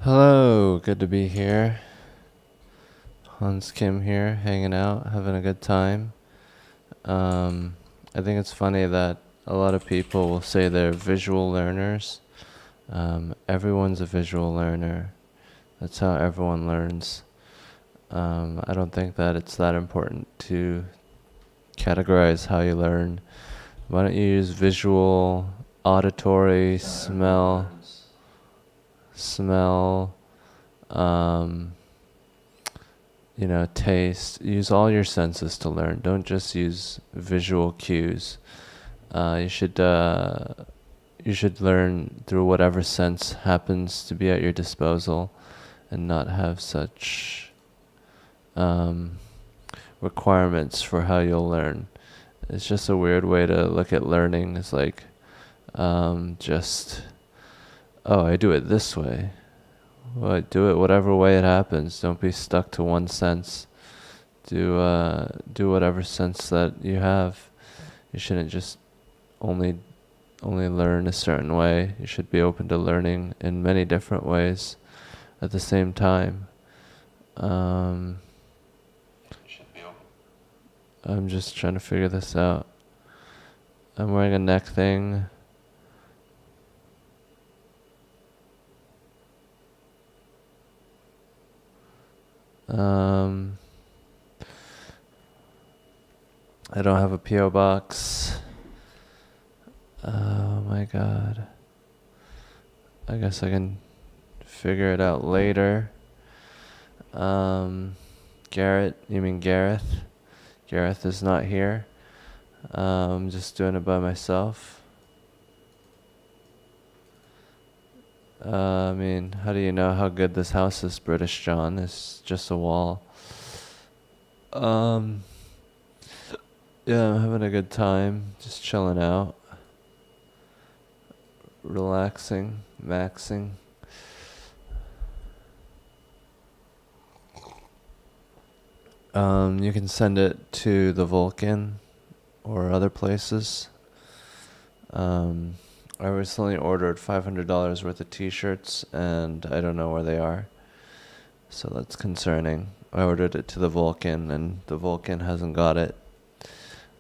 Hello, good to be here. Hans Kim here, hanging out, having a good time. I think it's funny that a lot of people will say they're visual learners. Everyone's a visual learner. That's how everyone learns. I don't think that it's that important to categorize how you learn. Why don't you use visual, auditory, smell, um, taste. Use all your senses to learn. Don't just use visual cues. You should learn through whatever sense happens to be at your disposal, and not have such requirements for how you'll learn. It's just a weird way to look at learning. It's like I do it this way. Well, do it whatever way it happens. Don't be stuck to one sense. Do whatever sense that you have. You shouldn't just only learn a certain way. You should be open to learning in many different ways at the same time. I'm just trying to figure this out. I'm wearing a neck thing. I don't have a P.O. box. Oh my god. I guess I can figure it out later. Garrett, you mean Gareth? Gareth is not here. I'm just doing it by myself. How do you know how good this house is, British John? It's just a wall. Yeah, I'm having a good time. Just chilling out. Relaxing, maxing. You can send it to the Vulcan or other places. I recently ordered $500 worth of t-shirts, and I don't know where they are. So that's concerning. I ordered it to the Vulcan, and the Vulcan hasn't got it.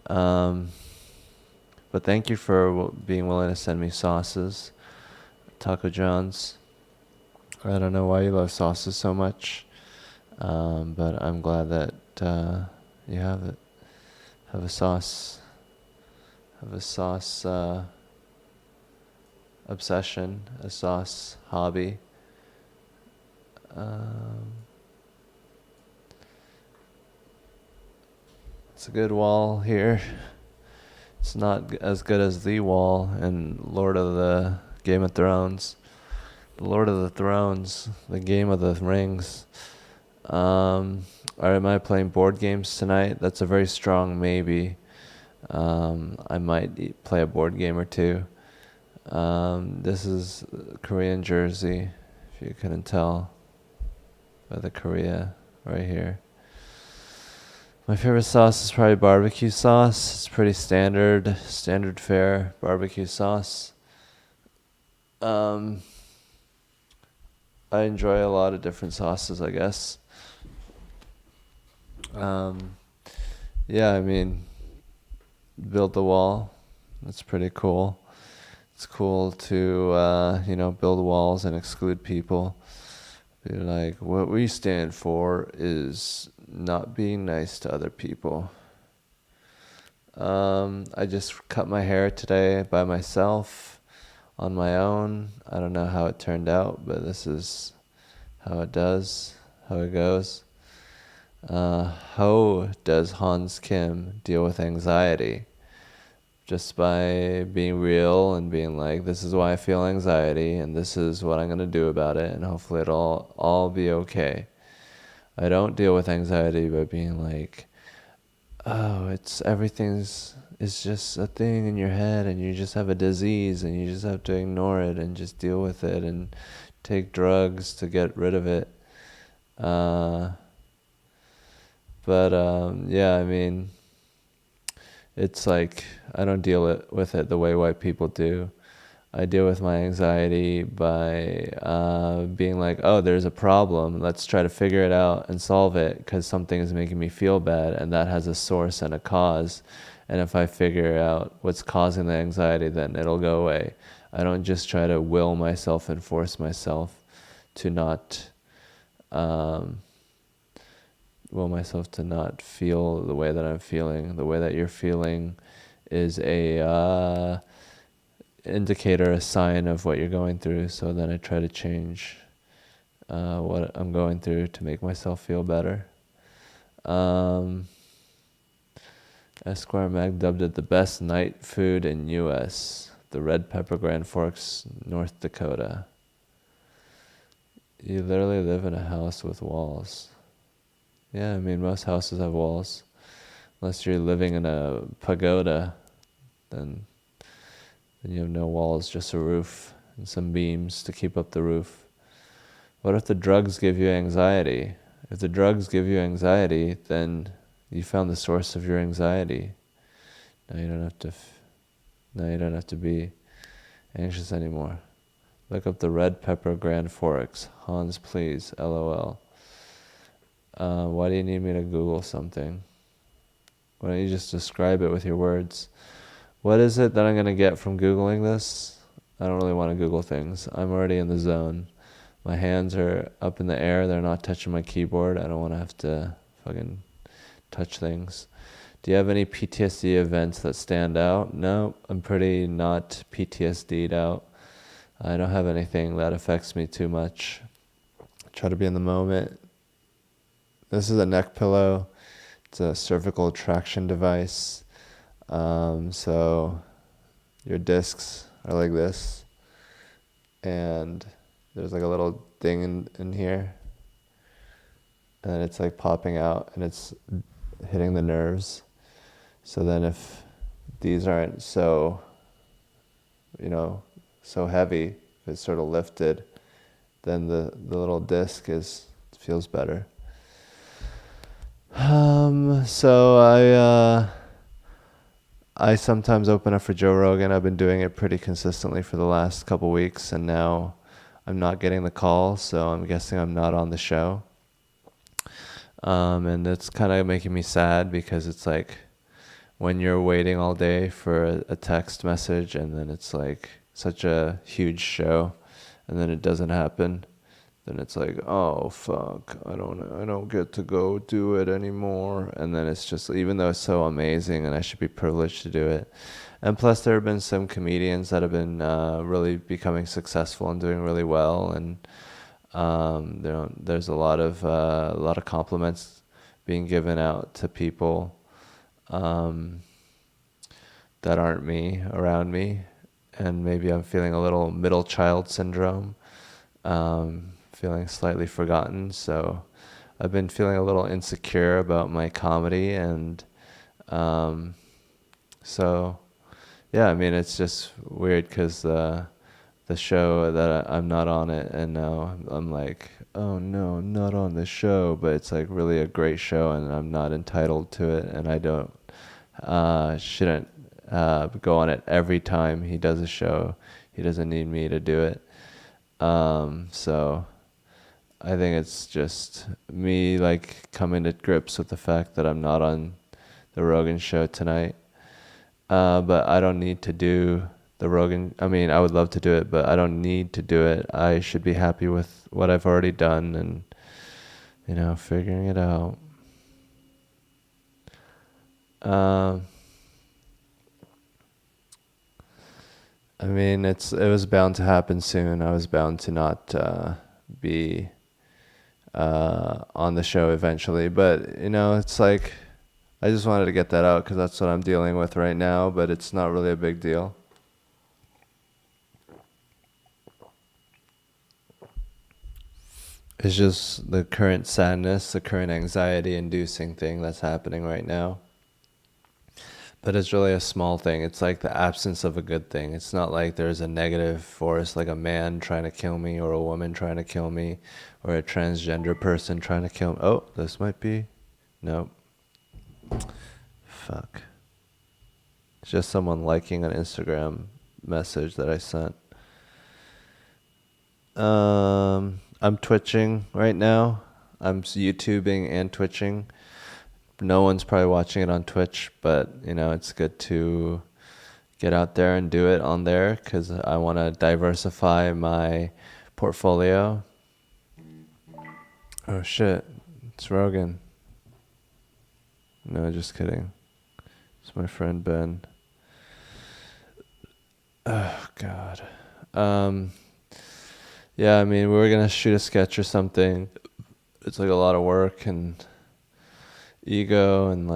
But thank you for being willing to send me sauces. Taco John's. I don't know why you love sauces so much, but I'm glad that you have it. Have a sauce obsession, a sauce hobby. It's a good wall here. It's not as good as the wall in Lord of the Game of Thrones. The Lord of the Thrones, the Game of the Rings. Am I playing board games tonight? That's a very strong maybe. I might play a board game or two. This is Korean jersey, if you couldn't tell by the Korea right here. My favorite sauce is probably barbecue sauce. It's pretty standard fare barbecue sauce. I enjoy a lot of different sauces, I guess. Build the wall. That's pretty cool. It's cool to, build walls and exclude people. Be like, what we stand for is not being nice to other people. I just cut my hair today by myself on my own. I don't know how it turned out, but this is how it goes. How does Hans Kim deal with anxiety? Just by being real and being like, this is why I feel anxiety, and this is what I'm going to do about it, and hopefully it'll all be okay. I don't deal with anxiety by being like, it's just a thing in your head, and you just have a disease, and you just have to ignore it and just deal with it and take drugs to get rid of it. It's like I don't deal with it the way white people do. I deal with my anxiety by being like, oh, there's a problem. Let's try to figure it out and solve it because something is making me feel bad, and that has a source and a cause. And if I figure out what's causing the anxiety, then it'll go away. I don't just try to will myself and force myself to not feel the way that I'm feeling. The way that you're feeling is a indicator, a sign of what you're going through. So then I try to change what I'm going through to make myself feel better. Esquire Mag dubbed it the best night food in U.S. The Red Pepper Grand Forks, North Dakota. You literally live in a house with walls. Yeah, I mean, most houses have walls. Unless you're living in a pagoda, then you have no walls, just a roof and some beams to keep up the roof. What if the drugs give you anxiety? If the drugs give you anxiety, then you found the source of your anxiety. Now you don't have to be anxious anymore. Look up the Red Pepper Grand Forks. Hans, please. LOL. Why do you need me to Google something? Why don't you just describe it with your words? What is it that I'm going to get from Googling this? I don't really want to Google things. I'm already in the zone. My hands are up in the air. They're not touching my keyboard. I don't want to have to fucking touch things. Do you have any PTSD events that stand out? No, I'm pretty not PTSD'd out. I don't have anything that affects me too much. I try to be in the moment. This is a neck pillow. It's a cervical traction device. So your discs are like this. And there's like a little thing in here. And it's like popping out and it's hitting the nerves. So then if these aren't so heavy, if it's sort of lifted, then the little disc feels better. So I sometimes open up for Joe Rogan. I've been doing it pretty consistently for the last couple weeks, and now I'm not getting the call, so I'm guessing I'm not on the show. And it's kind of making me sad because it's like when you're waiting all day for a text message and then it's like such a huge show and then it doesn't happen, then it's like, oh fuck, I don't get to go do it anymore. And then it's just, even though it's so amazing and I should be privileged to do it. And plus there have been some comedians that have been really becoming successful and doing really well, and there's a lot of compliments being given out to people that aren't me, around me, and maybe I'm feeling a little middle child syndrome, feeling slightly forgotten. So I've been feeling a little insecure about my comedy, and so yeah, I mean, it's just weird because the show that I'm not on it, and now I'm like, oh no, I'm not on the show, but it's like really a great show and I'm not entitled to it, and I shouldn't go on it every time he does a show. He doesn't need me to do it. So I think it's just me like coming to grips with the fact that I'm not on the Rogan show tonight. But I don't need to do the Rogan. I mean, I would love to do it, but I don't need to do it. I should be happy with what I've already done and, figuring it out. I mean, it was bound to happen soon. I was bound to not be on the show eventually. But, it's like, I just wanted to get that out because that's what I'm dealing with right now, but it's not really a big deal. It's just the current sadness, the current anxiety-inducing thing that's happening right now. But it's really a small thing. It's like the absence of a good thing. It's not like there's a negative force, like a man trying to kill me or a woman trying to kill me or a transgender person trying to kill me. Oh, this might be... Nope. Fuck. It's just someone liking an Instagram message that I sent. I'm twitching right now. I'm YouTubing and twitching. No one's probably watching it on Twitch, but it's good to get out there and do it on there because I want to diversify my portfolio. Oh shit, it's Rogan. No, just kidding. It's my friend Ben. Oh God. Yeah, I mean, we were gonna shoot a sketch or something. It's like a lot of work and ego and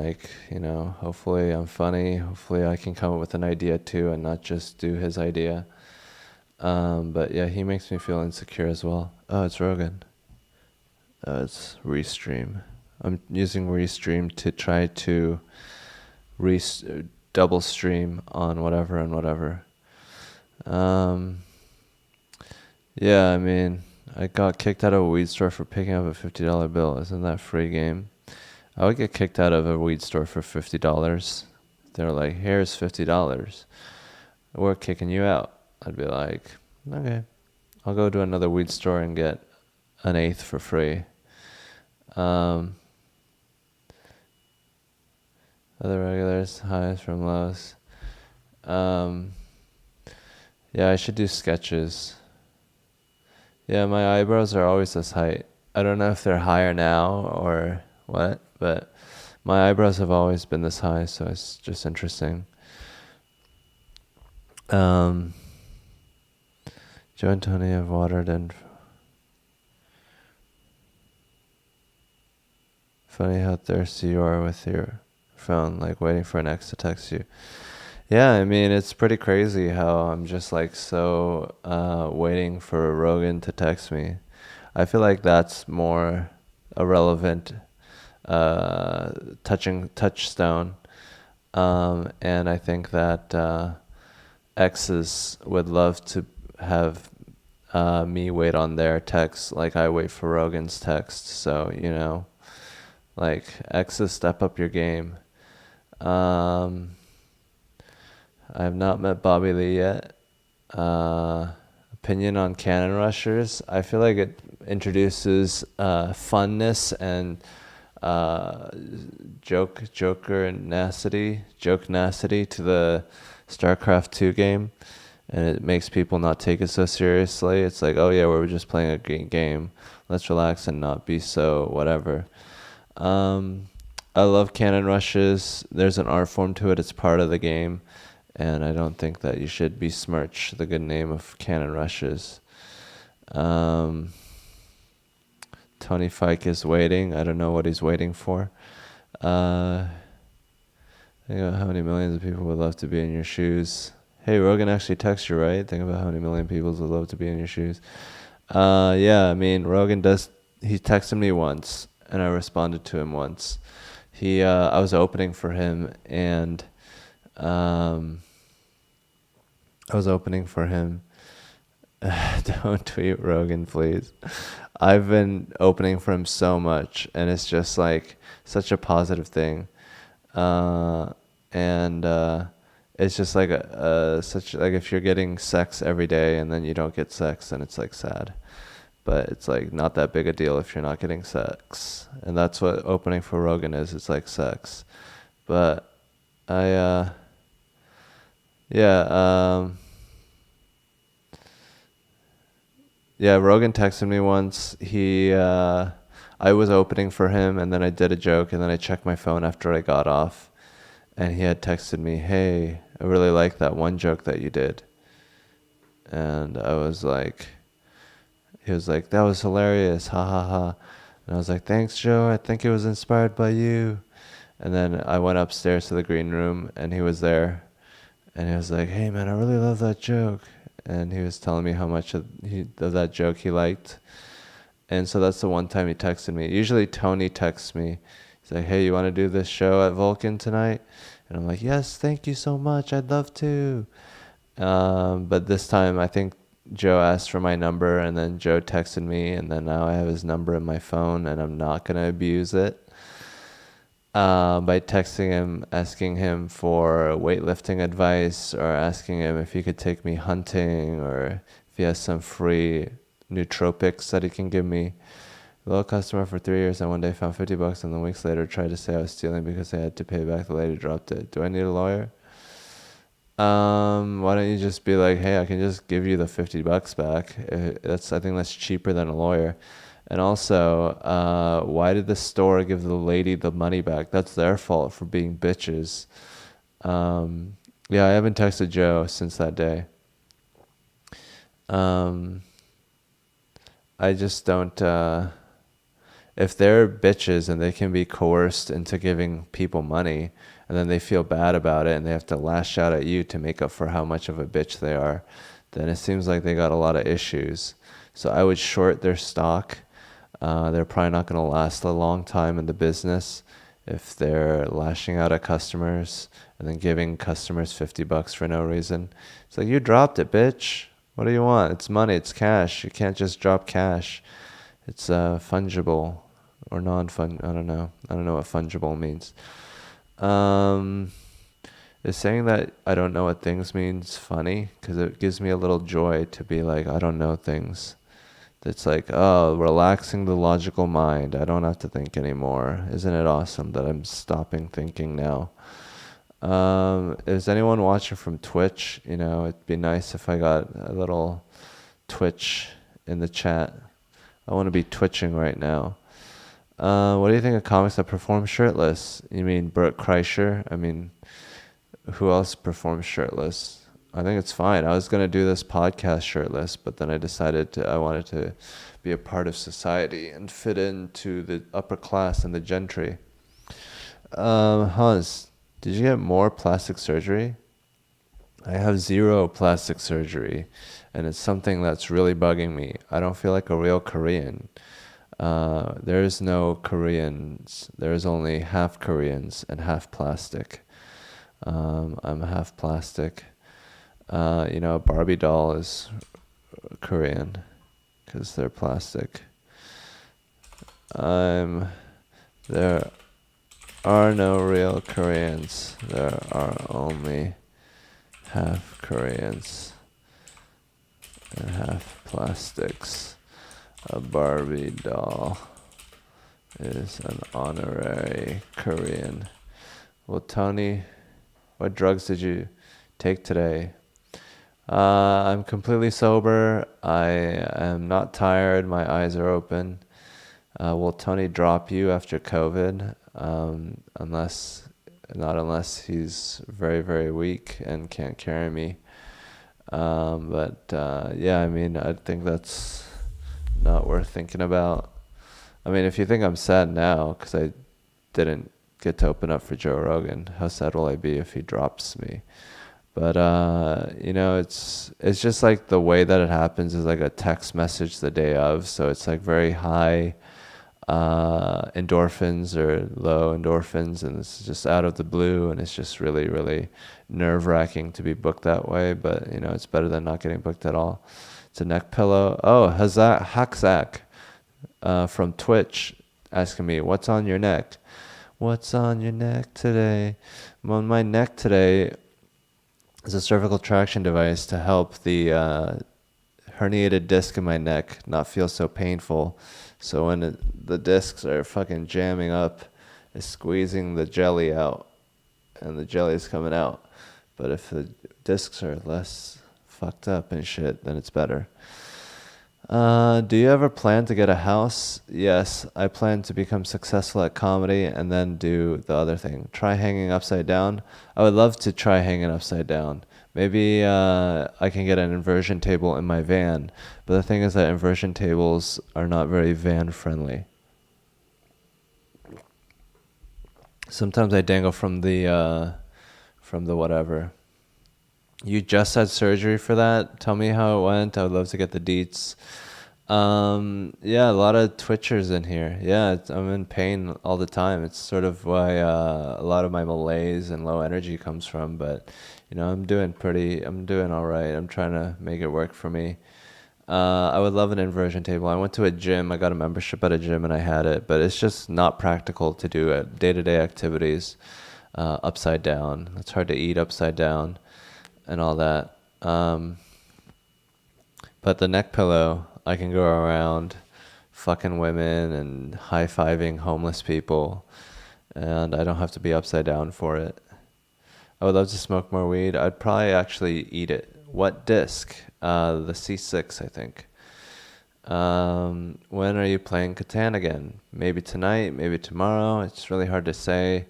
hopefully I'm funny. Hopefully I can come up with an idea too and not just do his idea. But yeah, he makes me feel insecure as well. Oh, it's Rogan. It's Restream. I'm using Restream to try to double stream on whatever and whatever. Yeah, I mean, I got kicked out of a weed store for picking up a $50 bill. Isn't that free game? I would get kicked out of a weed store for $50. They're like, here's $50. We're kicking you out. I'd be like, okay, I'll go to another weed store and get an eighth for free. Other regulars, highs from lows. Yeah, I should do sketches. Yeah, my eyebrows are always this height. I don't know if they're higher now or what, but my eyebrows have always been this high, so it's just interesting. Joe and Tony have watered and funny how thirsty you are with your phone, like waiting for an ex to text you. Yeah, I mean, it's pretty crazy how I'm just so waiting for Rogan to text me. I feel like that's more a relevant touchstone. And I think that exes would love to have me wait on their text like I wait for Rogan's text. So, exes, step up your game. I have not met Bobby Lee yet. Opinion on Cannon Rushers. I feel like it introduces funness and joke nacity to the StarCraft 2 game, and it makes people not take it so seriously. It's like, oh yeah, we're just playing a game. Let's relax and not be so whatever. I love Cannon Rushes. There's an art form to it. It's part of the game. And I don't think that you should besmirch the good name of Cannon Rushes. Tony Fike is waiting. I don't know what he's waiting for. Think about how many millions of people would love to be in your shoes. Hey, Rogan actually texts you, right? Think about how many million people would love to be in your shoes. Yeah, I mean, Rogan does. He texted me once, and I responded to him once. I was opening for him, and Don't tweet Rogan, please. I've been opening for him so much, and it's just such a positive thing. And it's just if you're getting sex every day and then you don't get sex, then it's sad. But it's not that big a deal if you're not getting sex. And that's what opening for Rogan is. It's like sex. But yeah, Rogan texted me once. I was opening for him, and then I did a joke, and then I checked my phone after I got off, and he had texted me, "Hey, I really like that one joke that you did." And he was like, "That was hilarious, ha ha ha." And I was like, "Thanks, Joe. I think it was inspired by you." And then I went upstairs to the green room, and he was there, and he was like, "Hey, man, I really love that joke." And he was telling me how much of that joke he liked. And so that's the one time he texted me. Usually Tony texts me. He's like, "Hey, you want to do this show at Vulcan tonight?" And I'm like, "Yes, thank you so much. I'd love to." But this time I think Joe asked for my number, and then Joe texted me, and then now I have his number in my phone, and I'm not going to abuse it. By texting him, asking him for weightlifting advice, or asking him if he could take me hunting, or if he has some free nootropics that he can give me. Loyal customer for 3 years, and one day found $50, and then weeks later tried to say I was stealing because I had to pay back. The lady dropped it. Do I need a lawyer? Why don't you just be like, hey, I can just give you the $50 back. I think that's cheaper than a lawyer. And also, why did the store give the lady the money back? That's their fault for being bitches. Yeah, I haven't texted Joe since that day. I just don't, if they're bitches and they can be coerced into giving people money, and then they feel bad about it and they have to lash out at you to make up for how much of a bitch they are, then it seems like they got a lot of issues. So I would short their stock. They're probably not going to last a long time in the business if they're lashing out at customers and then giving customers $50 for no reason. It's like, you dropped it, bitch. What do you want? It's money, it's cash. You can't just drop cash. It's fungible or non-fun. I don't know. I don't know what fungible means. Is saying that I don't know what things means funny? Because it gives me a little joy to be like, I don't know things. It's like, oh, relaxing the logical mind. I don't have to think anymore. Isn't it awesome that I'm stopping thinking now? Is anyone watching from Twitch? You know, it'd be nice if I got a little Twitch in the chat. I want to be twitching right now. What do you think of comics that perform shirtless? You mean Bert Kreischer? I mean, who else performs shirtless? I think it's fine. I was going to do this podcast shirtless, but then I decided I wanted to be a part of society and fit into the upper class and the gentry. Hans, did you get more plastic surgery? I have 0 plastic surgery, and it's something that's really bugging me. I don't feel like a real Korean. There's no Koreans. There's only half Koreans and half plastic. I'm half plastic. You know, a Barbie doll is Korean because they're plastic. There are no real Koreans. There are only half Koreans and half plastics. A Barbie doll is an honorary Korean. Well, Tony, what drugs did you take today? I'm completely sober. I am not tired. My eyes are open. Will Tony drop you after COVID? Unless he's very, very weak and can't carry me. Yeah, I mean, I think that's not worth thinking about. I mean, if you think I'm sad now because I didn't get to open up for Joe Rogan, how sad will I be if he drops me? But you know, it's just like the way that it happens is like a text message the day of, so it's like very high endorphins or low endorphins, and it's just out of the blue, and it's just really, really nerve-wracking to be booked that way. But you know, it's better than not getting booked at all. It's a neck pillow. Oh, Hakzak from Twitch asking me, what's on your neck? What's on your neck today? On my neck today is a cervical traction device to help the herniated disc in my neck not feel so painful. So when the discs are fucking jamming up, it's squeezing the jelly out, and the jelly is coming out. But if the discs are less fucked up and shit, then it's better. Do you ever plan to get a house? Yes, I plan to become successful at comedy and then do the other thing. Try hanging upside down. I would love to try hanging upside down. Maybe I can get an inversion table in my van. But the thing is that inversion tables are not very van friendly. Sometimes I dangle from the whatever. You just had surgery for that? Tell me how it went. I would love to get the deets. Yeah, a lot of twitchers in here. Yeah, I'm in pain all the time. It's sort of why a lot of my malaise and low energy comes from. But, you know, I'm doing all right. I'm trying to make it work for me. I would love an inversion table. I went to a gym. I got a membership at a gym and I had it. But it's just not practical to do it. Day-to-day activities upside down. It's hard to eat upside down and all that. But the neck pillow, I can go around fucking women and high-fiving homeless people, and I don't have to be upside down for it. I would love to smoke more weed. I'd probably actually eat it. What disc? The C6, I think. When are you playing Catan again? Maybe tonight, maybe tomorrow. It's really hard to say.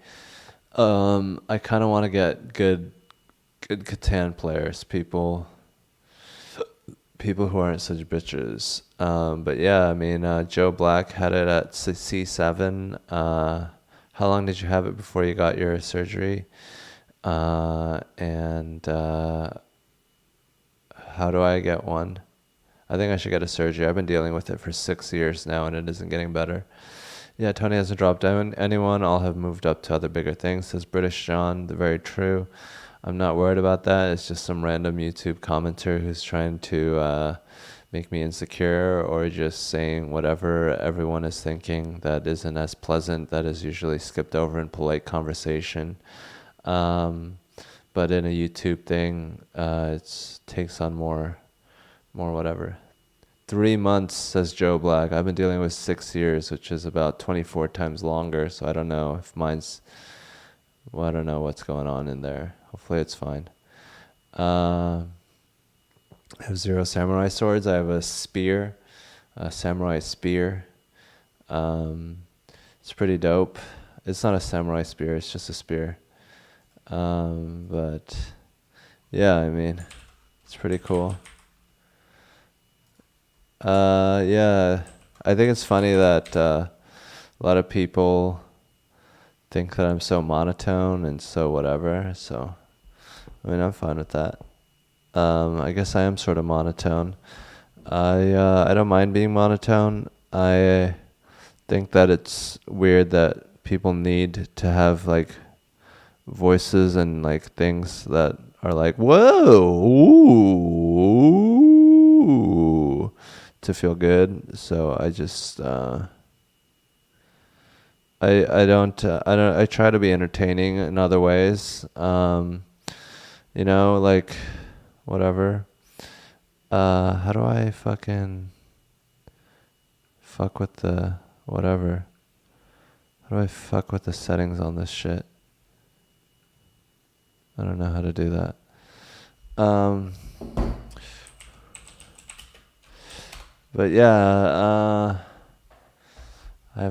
I kind of want to get good Catan players, people who aren't such bitches. But yeah, I mean, Joe Black had it at C7. How long did you have it before you got your surgery? And how do I get one? I think I should get a surgery. I've been dealing with it for 6 years now, and it isn't getting better. Yeah, Tony hasn't dropped down anyone. All have moved up to other bigger things, says British John. Very true. I'm not worried about that. It's just some random YouTube commenter who's trying to make me insecure, or just saying whatever everyone is thinking that isn't as pleasant, that is usually skipped over in polite conversation. But in a YouTube thing, it takes on more whatever. 3 months, says Joe Black. I've been dealing with 6 years, which is about 24 times longer. So I don't know if mine's, well, I don't know what's going on in there. Hopefully it's fine. I have 0 samurai swords. I have a spear, a samurai spear. It's pretty dope. It's not a samurai spear, it's just a spear. But yeah, I mean, it's pretty cool. Yeah, I think it's funny that a lot of people think that I'm so monotone and so whatever. So, I mean, I'm fine with that. I guess I am sort of monotone. I don't mind being monotone. I think that it's weird that people need to have like voices and like things that are like whoa, ooh, to feel good. So I just I try to be entertaining in other ways. You know, like whatever. How do I fucking fuck with the whatever? How do I fuck with the settings on this shit? I don't know how to do that. But yeah, I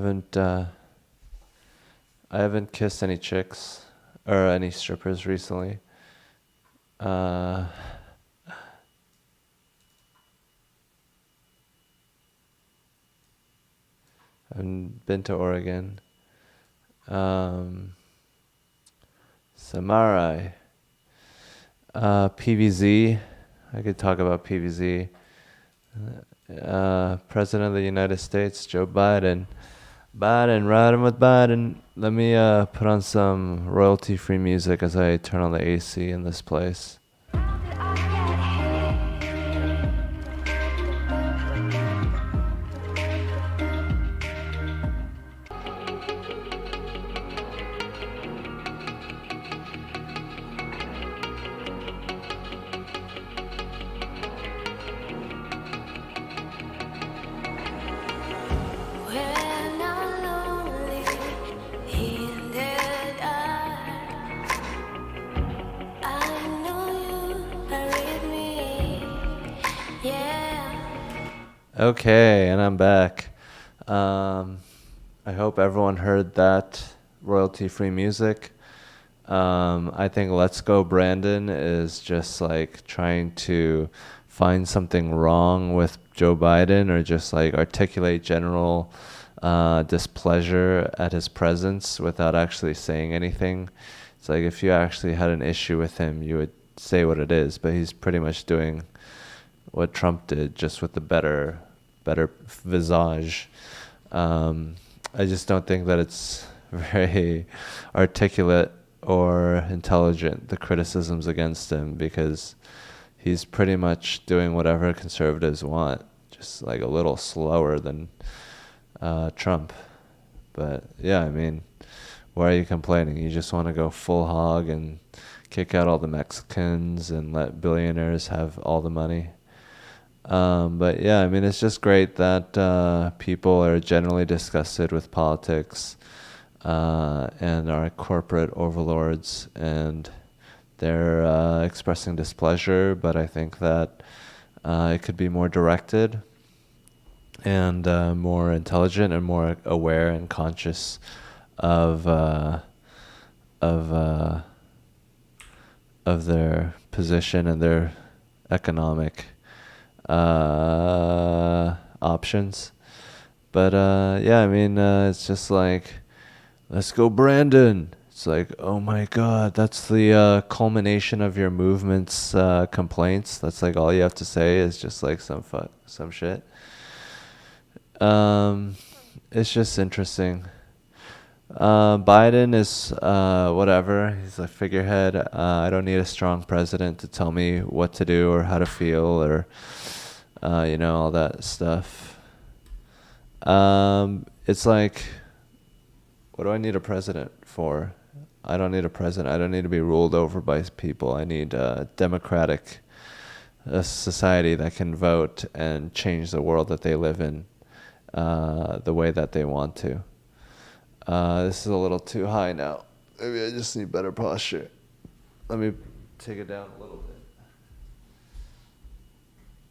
haven't kissed any chicks or any strippers recently. I haven't been to Oregon. Samurai. PVZ. I could talk about PVZ. President of the United States, Joe Biden. Riding with Biden. Let me put on some royalty-free music as I turn on the AC in this place. Okay, and I'm back. I hope everyone heard that royalty-free music. I think Let's Go Brandon is just like trying to find something wrong with Joe Biden, or just like articulate general displeasure at his presence without actually saying anything. It's like if you actually had an issue with him, you would say what it is, but he's pretty much doing what Trump did, just with the better visage. I just don't think that it's very articulate or intelligent, the criticisms against him, because he's pretty much doing whatever conservatives want, just like a little slower than Trump. But yeah, I mean, why are you complaining? You just want to go full hog and kick out all the Mexicans and let billionaires have all the money. But yeah, I mean, it's just great that people are generally disgusted with politics and our corporate overlords, and they're expressing displeasure. But I think that it could be more directed and more intelligent and more aware and conscious of of uh, of their position and their economic options. But yeah, I mean, it's just like, let's go, Brandon. It's like, oh my God, that's the culmination of your movement's complaints. That's like all you have to say is just like some shit. Um, it's just interesting. Biden is whatever. He's a figurehead. I don't need a strong president to tell me what to do or how to feel or all that stuff. It's like, what do I need a president for? I don't need a president. I don't need to be ruled over by people. I need a democratic society that can vote and change the world that they live in the way that they want to. This is a little too high now. Maybe I just need better posture. Let me take it down a little bit.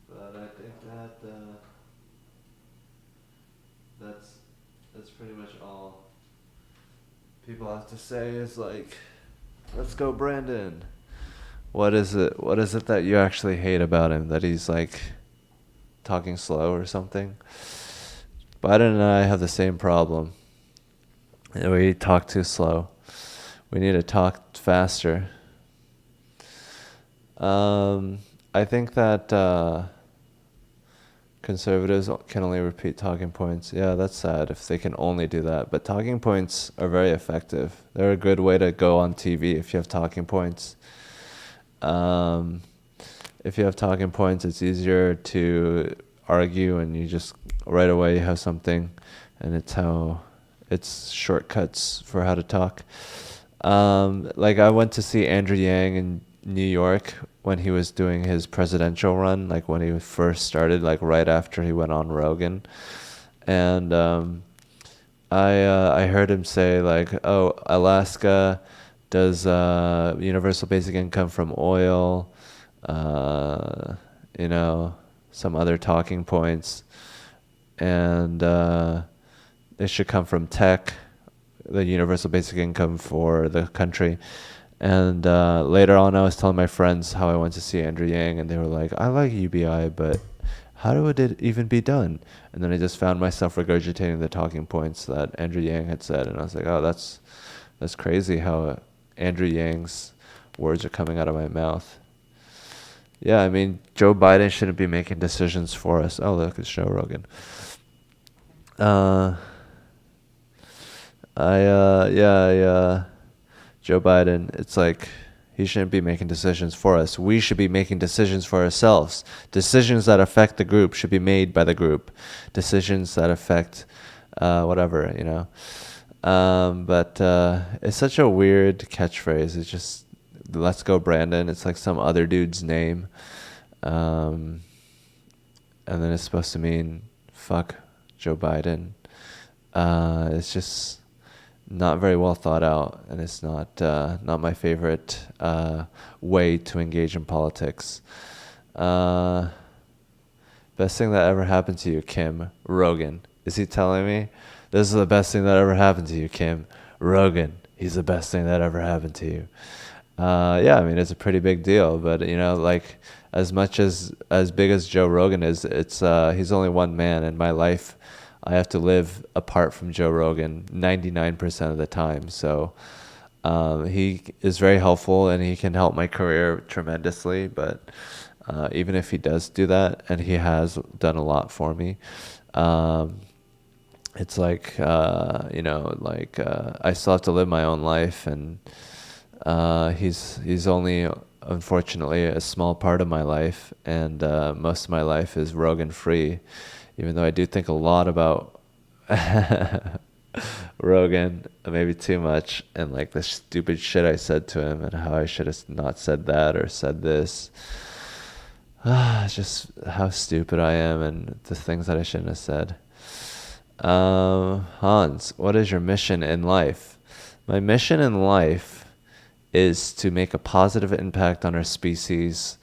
But I think that that's pretty much all people have to say is like, let's go, Brandon. What is it? What is it that you actually hate about him? That he's like talking slow or something? Biden and I have the same problem. We talk too slow. We need to talk faster. I think that conservatives can only repeat talking points. Yeah, that's sad if they can only do that. But talking points are very effective. They're a good way to go on TV if you have talking points. If you have talking points, it's easier to argue, and you just right away you have something, and it's shortcuts for how to talk. Like I went to see Andrew Yang in New York when he was doing his presidential run, like when he first started, like right after he went on Rogan, and I heard him say like, oh, Alaska does universal basic income from oil, some other talking points, and it should come from tech, the universal basic income for the country. And later on, I was telling my friends how I went to see Andrew Yang, and they were like, I like UBI, but how would it even be done? And then I just found myself regurgitating the talking points that Andrew Yang had said, and I was like, oh, that's crazy how Andrew Yang's words are coming out of my mouth. Yeah, I mean, Joe Biden shouldn't be making decisions for us. Oh, look, it's Joe Rogan. Joe Biden, it's like he shouldn't be making decisions for us. We should be making decisions for ourselves. Decisions that affect the group should be made by the group. Decisions that affect whatever, But it's such a weird catchphrase. It's just, let's go, Brandon. It's like some other dude's name. And then it's supposed to mean, fuck Joe Biden. It's just not very well thought out, and it's not my favorite way to engage in politics. Best thing that ever happened to you, Kim? Rogan. Is he telling me? This is the best thing that ever happened to you, Kim. Rogan. He's the best thing that ever happened to you. Yeah, I mean, it's a pretty big deal, but like as much as big as Joe Rogan is, it's he's only one man in my life. I have to live apart from Joe Rogan 99% of the time. So he is very helpful, and he can help my career tremendously. But even if he does do that, and he has done a lot for me, it's like, I still have to live my own life. And he's only, unfortunately, a small part of my life. And most of my life is Rogan free. Even though I do think a lot about Rogan, maybe too much, and like the stupid shit I said to him, and how I should have not said that or said this. Just how stupid I am and the things that I shouldn't have said. Hans, what is your mission in life? My mission in life is to make a positive impact on our species,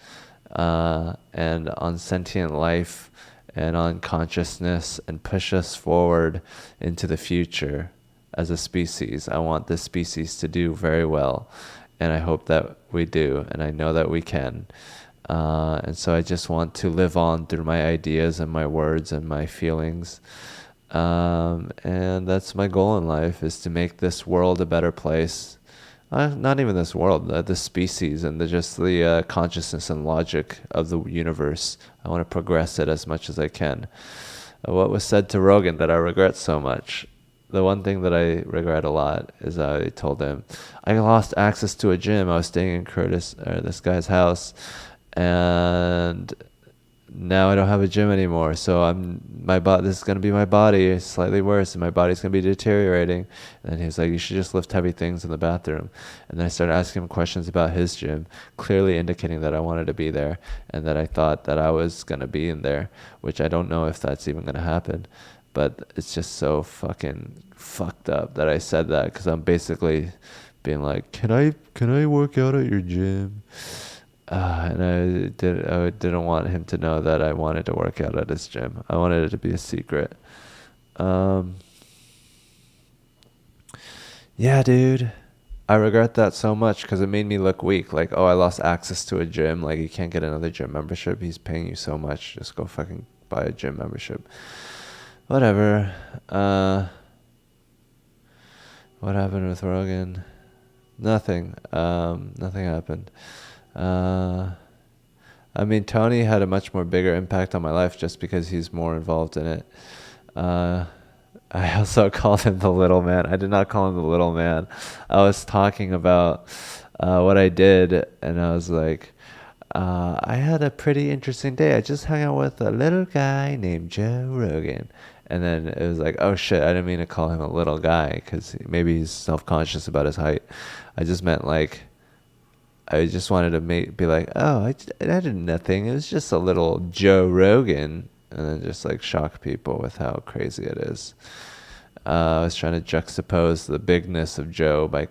and on sentient life and on consciousness, and push us forward into the future as a species. I want this species to do very well, and I hope that we do, and I know that we can. And so I just want to live on through my ideas and my words and my feelings. And that's my goal in life, is to make this world a better place. Not even this world, the species and just the consciousness and logic of the universe. I want to progress it as much as I can. What was said to Rogan that I regret so much? The one thing that I regret a lot is I told him I lost access to a gym. I was staying in this guy's house, and now I don't have a gym anymore. So this is going to be my body. It's slightly worse, and my body's going to be deteriorating. And he was like, you should just lift heavy things in the bathroom. And then I started asking him questions about his gym, clearly indicating that I wanted to be there and that I thought that I was going to be in there, which I don't know if that's even going to happen. But it's just so fucking fucked up that I said that, because I'm basically being like, can I work out at your gym? And I didn't want him to know that I wanted to work out at his gym. I wanted it to be a secret. Yeah, dude. I regret that so much because it made me look weak. Like, oh, I lost access to a gym. Like, you can't get another gym membership. He's paying you so much. Just go fucking buy a gym membership. Whatever. What happened with Rogan? Nothing. Nothing happened. I mean, Tony had a much more bigger impact on my life just because he's more involved in it. I also called him the little man. I did not call him the little man. I was talking about what I did, and I was like, I had a pretty interesting day. I just hung out with a little guy named Joe Rogan. And then it was like, oh shit, I didn't mean to call him a little guy, because maybe he's self-conscious about his height. I just meant like, I just wanted to be like, oh, I did nothing. It was just a little Joe Rogan. And then just like shock people with how crazy it is. I was trying to juxtapose the bigness of Joe by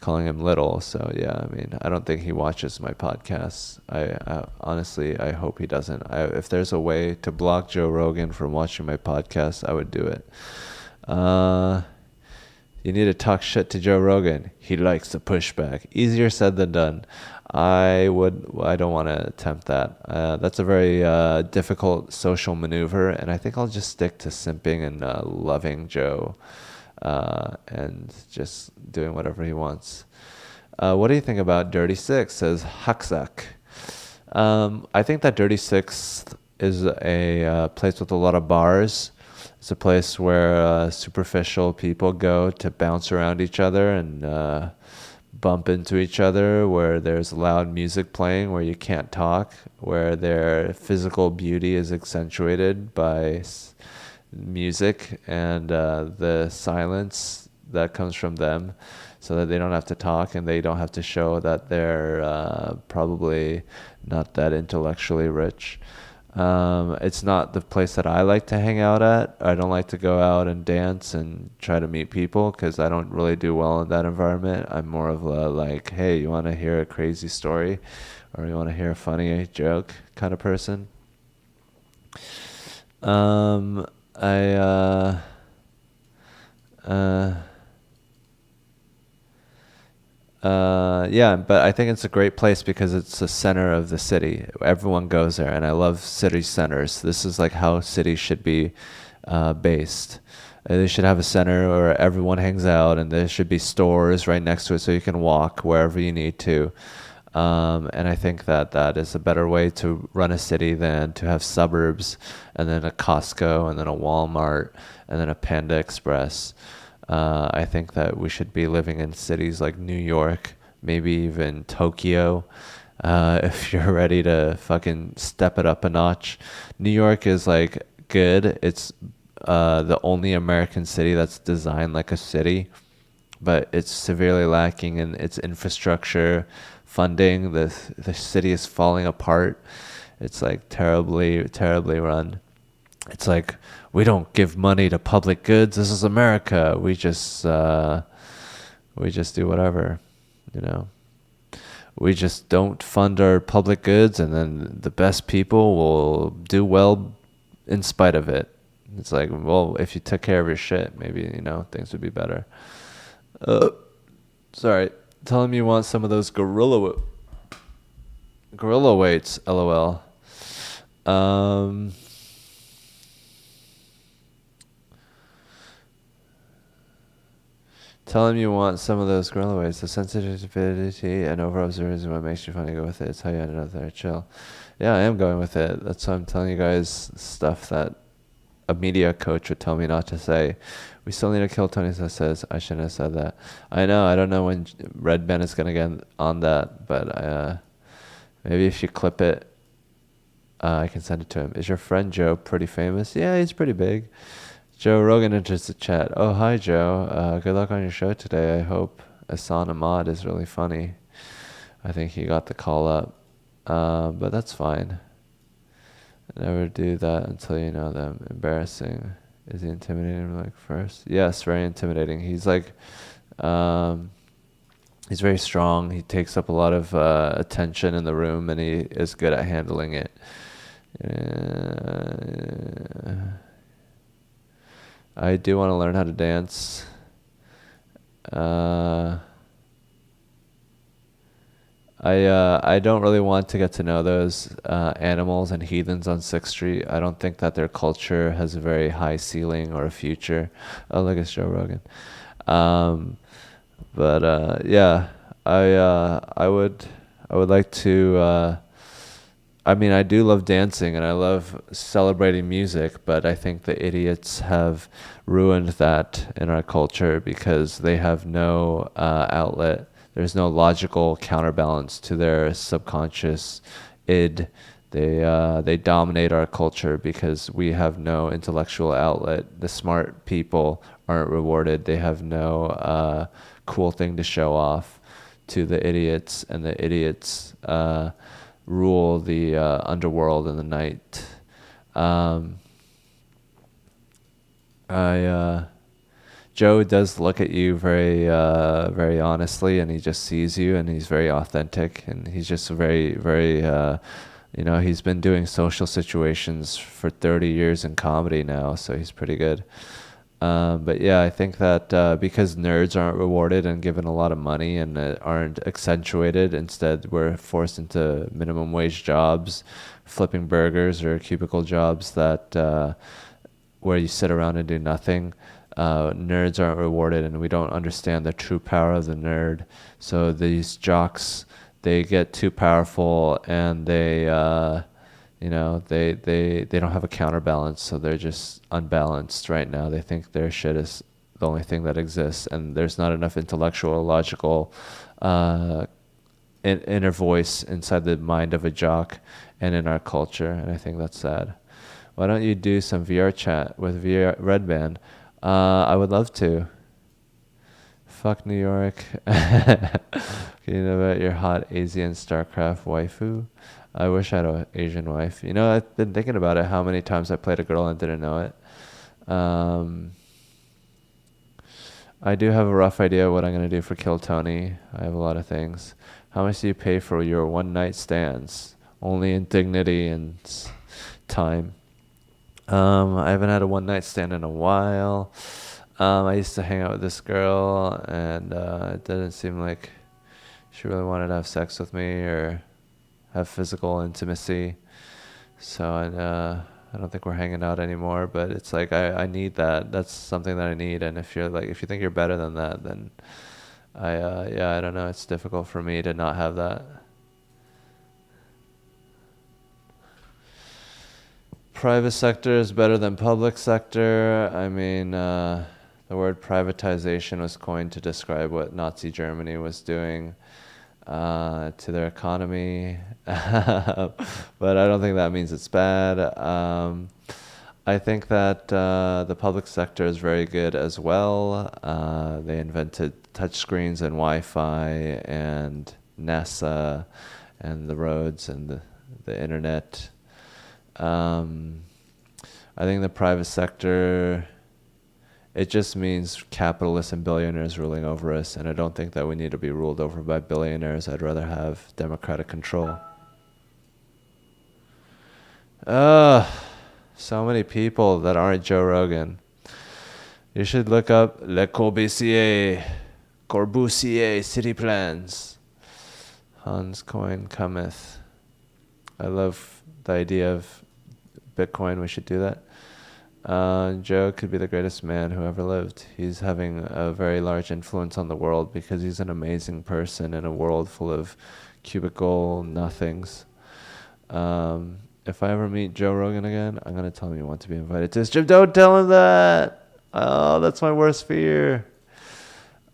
calling him little. So yeah, I mean, I don't think he watches my podcasts. I honestly, I hope he doesn't. If there's a way to block Joe Rogan from watching my podcast, I would do it. You need to talk shit to Joe Rogan. He likes the pushback. Easier said than done. I don't want to attempt that. That's a very difficult social maneuver, and I think I'll just stick to simping and loving Joe, and just doing whatever he wants. What do you think about Dirty Six? Says Haksak. I think that Dirty Six is a place with a lot of bars. It's a place where superficial people go to bounce around each other and bump into each other, where there's loud music playing, where you can't talk, where their physical beauty is accentuated by music and the silence that comes from them, so that they don't have to talk and they don't have to show that they're probably not that intellectually rich. It's not the place that I like to hang out at. I don't like to go out and dance and try to meet people, because I don't really do well in that environment. I'm more of a like, hey, you want to hear a crazy story, or you want to hear a funny joke kind of person. Yeah, but I think it's a great place because it's the center of the city. Everyone goes there, and I love city centers. This is like how cities should be based. They should have a center where everyone hangs out, and there should be stores right next to it so you can walk wherever you need to. And I think that is a better way to run a city than to have suburbs, and then a Costco, and then a Walmart, and then a Panda Express. I think that we should be living in cities like New York, maybe even Tokyo, if you're ready to fucking step it up a notch. New York is like good. It's the only American city that's designed like a city, but it's severely lacking in its infrastructure funding. The city is falling apart. It's like terribly run. It's like, we don't give money to public goods. This is America. We just do whatever, you know. We just don't fund our public goods, and then the best people will do well in spite of it. It's like, well, if you took care of your shit, maybe, things would be better. Sorry. Tell him you want some of those gorilla weights, LOL. Tell him you want some of those gorilla weights. The sensitivity and over observance is what makes you funny. Go with it. It's how you ended up there. Chill. Yeah, I am going with it. That's why I'm telling you guys stuff that a media coach would tell me not to say. We still need to kill Tony says I shouldn't have said that. I know. I don't know when Red Ben is going to get on that, but maybe if you clip it, I can send it to him. Is your friend Joe pretty famous? Yeah, he's pretty big. Joe Rogan enters the chat. Oh, hi, Joe. Good luck on your show today. I hope Asan Ahmad is really funny. I think he got the call up. But that's fine. Never do that until you know them. Embarrassing. Is he intimidating like first? Yes, very intimidating. He's like, he's very strong. He takes up a lot of attention in the room, and he is good at handling it. I do want to learn how to dance. I don't really want to get to know those animals and heathens on 6th Street. I don't think that their culture has a very high ceiling or a future. Oh, look at Joe Rogan. Yeah, I would like to. I mean, I do love dancing and I love celebrating music, but I think the idiots have ruined that in our culture because they have no outlet. There's no logical counterbalance to their subconscious id. They dominate our culture because we have no intellectual outlet. The smart people aren't rewarded. They have no cool thing to show off to the idiots, and the idiots rule the underworld in the night. Joe does look at you very, very honestly, and he just sees you, and he's very authentic, and he's just very, very, he's been doing social situations for 30 years in comedy now, so he's pretty good. But yeah, I think that because nerds aren't rewarded and given a lot of money and aren't accentuated, instead we're forced into minimum wage jobs, flipping burgers or cubicle jobs that where you sit around and do nothing. Nerds aren't rewarded, and we don't understand the true power of the nerd. So these jocks, they get too powerful, and they don't have a counterbalance, so they're just unbalanced right now. They think their shit is the only thing that exists, and there's not enough intellectual, logical inner voice inside the mind of a jock and in our culture, and I think that's sad. Why don't you do some VR chat with VR Red Band? I would love to. Fuck New York. Can you know about your hot Asian StarCraft waifu? I wish I had an Asian wife. I've been thinking about it, how many times I played a girl and didn't know it. I do have a rough idea of what I'm going to do for Kill Tony. I have a lot of things. How much do you pay for your one-night stands? Only in dignity and time. I haven't had a one-night stand in a while. I used to hang out with this girl, and it didn't seem like she really wanted to have sex with me or have physical intimacy. So I don't think we're hanging out anymore, but it's like I need that. That's something that I need. And if you think you're better than that, then I don't know. It's difficult for me to not have that. Private sector is better than public sector. I mean, the word privatization was coined to describe what Nazi Germany was doing to their economy. But I don't think that means it's bad. I think that the public sector is very good as well. They invented touchscreens and Wi-Fi and NASA and the roads and the internet. I think the private sector, it just means capitalists and billionaires ruling over us, and I don't think that we need to be ruled over by billionaires. I'd rather have democratic control. So many people that aren't Joe Rogan. You should look up Le Corbusier city plans. Hans Coin cometh. I love the idea of Bitcoin. We should do that. Joe could be the greatest man who ever lived. He's having a very large influence on the world because he's an amazing person in a world full of cubicle nothings. If I ever meet Joe Rogan again, I'm going to tell him you want to be invited to his gym. Don't tell him that. Oh, that's my worst fear.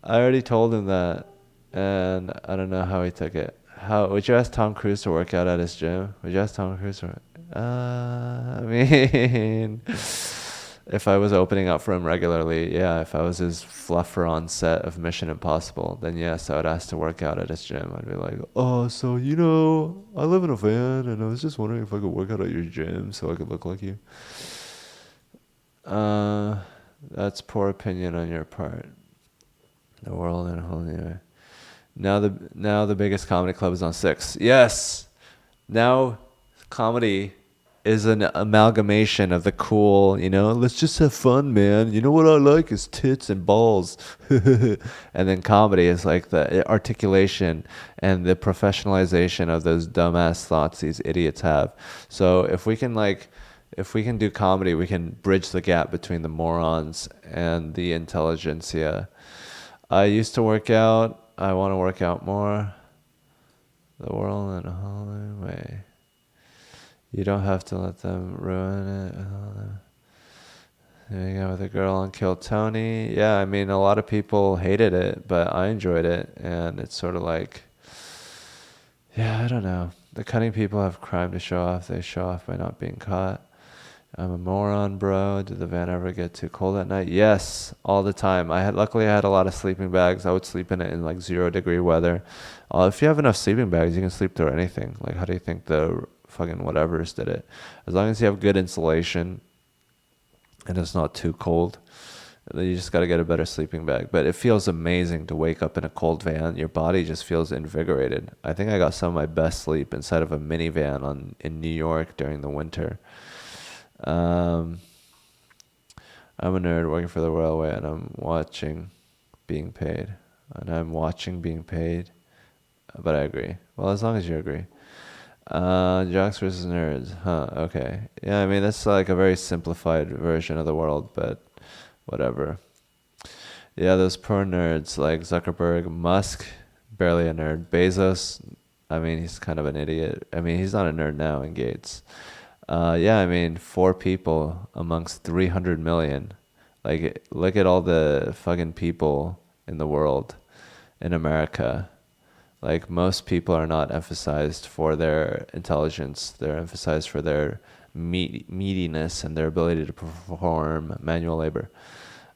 I already told him that, and I don't know how he took it. How would you ask Tom Cruise to work out at his gym? Would you ask Tom Cruise to? I mean, if I was opening up for him regularly, yeah. If I was his fluffer on set of Mission Impossible, then yes, I would ask to work out at his gym. I'd be like, oh, so I live in a van, and I was just wondering if I could work out at your gym so I could look like you. That's poor opinion on your part. The world in a whole new way. Now the biggest comedy club is on 6. Yes. Now comedy is an amalgamation of the cool, let's just have fun, man. You know what I like is tits and balls. And then comedy is like the articulation and the professionalization of those dumbass thoughts these idiots have. So if we can do comedy, we can bridge the gap between the morons and the intelligentsia. I used to work out. I want to work out more. The world in a whole new way. You don't have to let them ruin it. Hang out with a girl and kill Tony. Yeah, I mean, a lot of people hated it, but I enjoyed it. And it's sort of like, yeah, I don't know. The cunning people have crime to show off. They show off by not being caught. I'm a moron, bro. Did the van ever get too cold at night? Yes, all the time. Luckily I had a lot of sleeping bags. I would sleep in it in like 0-degree weather. If you have enough sleeping bags, you can sleep through anything. Like, how do you think the fucking whatevers did it? As long as you have good insulation and it's not too cold, you just got to get a better sleeping bag. But it feels amazing to wake up in a cold van. Your body just feels invigorated. I think I got some of my best sleep inside of a minivan in New York during the winter. I'm a nerd working for the railway, and I'm watching being paid. But I agree. Well, as long as you agree. Jocks versus nerds. Huh, okay. Yeah, I mean, that's like a very simplified version of the world, but whatever. Yeah, those poor nerds like Zuckerberg, Musk, barely a nerd. Bezos, I mean, he's kind of an idiot. I mean, he's not a nerd now, and Gates. Yeah, I mean, 4 people amongst 300 million. Like, look at all the fucking people in the world, in America. Like, most people are not emphasized for their intelligence. They're emphasized for their meatiness and their ability to perform manual labor.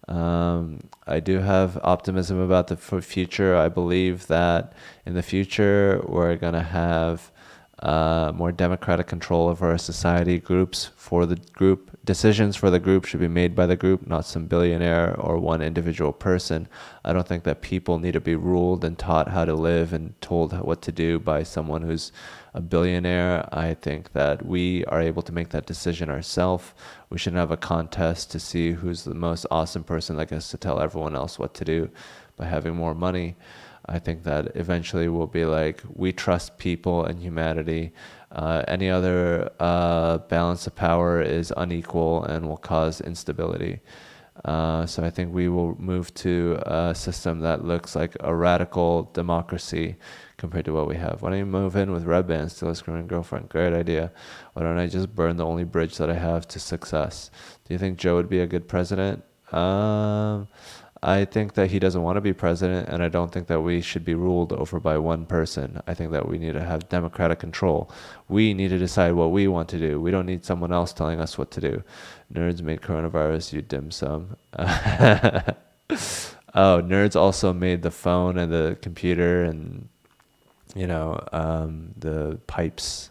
I do have optimism about the future. I believe that in the future we're going to have more democratic control of our society. Decisions for the group should be made by the group, not some billionaire or one individual person. I don't think that people need to be ruled and taught how to live and told what to do by someone who's a billionaire. I think that we are able to make that decision ourselves. We shouldn't have a contest to see who's the most awesome person that gets to tell everyone else what to do by having more money. I think that eventually we'll be like, we trust people and humanity. Any other balance of power is unequal and will cause instability. So I think we will move to a system that looks like a radical democracy compared to what we have. Why don't you move in with red bands to a screwing girlfriend? Great idea. Why don't I just burn the only bridge that I have to success? Do you think Joe would be a good president? I think that he doesn't want to be president, and I don't think that we should be ruled over by one person. I think that we need to have democratic control. We need to decide what we want to do. We don't need someone else telling us what to do. Nerds made coronavirus, you dim sum. Oh, nerds also made the phone and the computer and, the pipes